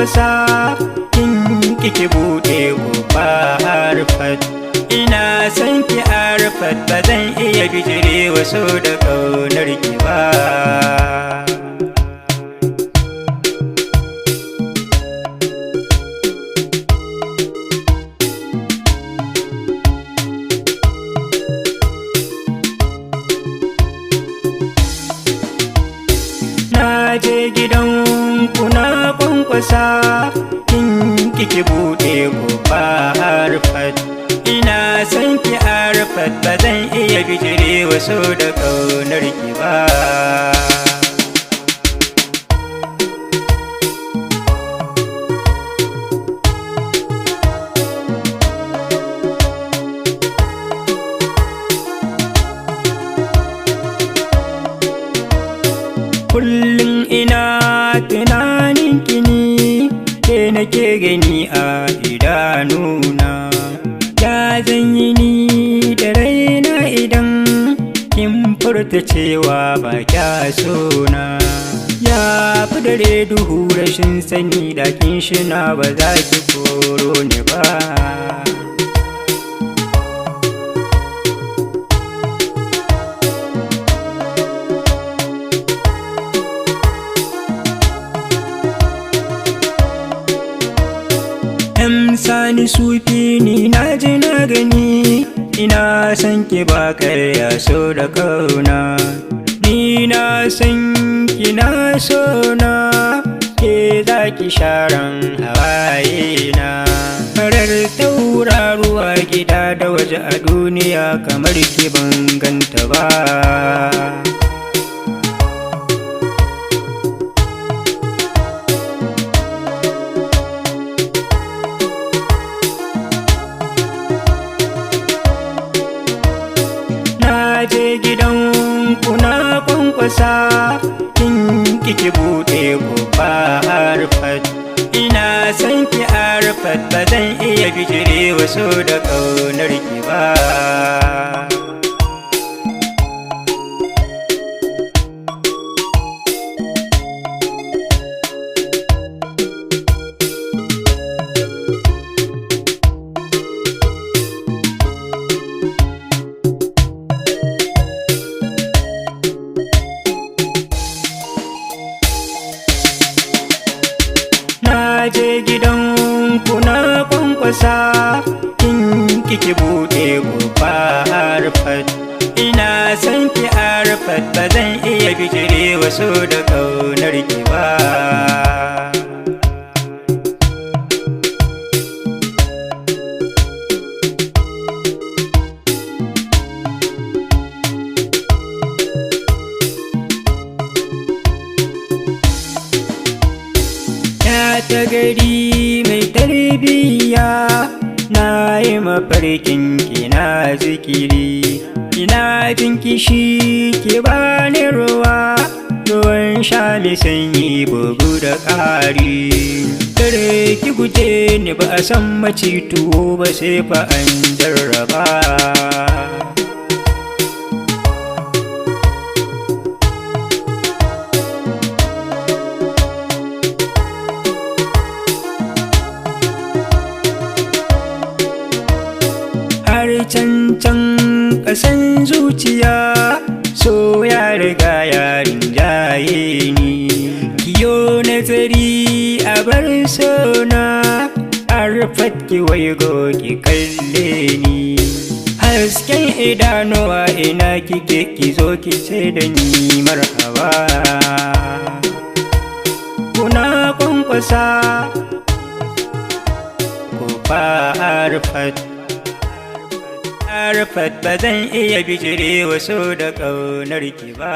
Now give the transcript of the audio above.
kwankwasa kin kike buɗe kofa Arfat. Ina son ki Arfat, ba zan iya bijire wasu da ƙaunar ki ba. Na je gidan kuna kwankwasa kin kike buɗe kofa Arfat. Ina son ki Arfat, ba zan iya bijire wasu da ƙaunar ki ba. Kullum ina tunanin kini, ke nake gani a idanuna. Ya zan yi ni da raina idan kin furta cewa ba kya sona. Ya fi dare duhu rashin sani, da kin shina ba za ki koro ni ba. M Sani Sufi ni na ji na gani, ina son ki ba karya so da kauna. Ni na san ki na so na, ke za ki sharan hawaye na. Farar tauraruwa gida da waje a duniya, kamar ki ban ganta ba. Na je gidan kuna kwankwasa kin kike buɗe kofa Arfat. Ina son ki Arfat, ba zan iya bijire wasu da ƙaunar ki ba. Na je gidan kuna kwankwasa kin kike buɗe kofa Arfat. Ina son ki Arfat, ba zan iya bijire wasu da ƙaunar ki ba. Ta gari mai tarbiyya, na yi mafarkin kina zikiri. Ina jin kishi ki bani ruwa, ruwan sha mai sanyi bugu da ƙari. Kare ki guje ni, ba a san maci tuwo ba sai fa an jarraba. Can ƙasan zuciya, so ya riga ya rinjaye ni. Kiyo nazari a bar sona Arfat, ki waigo ki kalle ni. Hasken idanuwa ina kike, ki zo ki ce da ni marhaba. Kuna kwankwasa kofa Arfat. Arfat, ba zan iya bijire wasu da ƙaunar ki ba.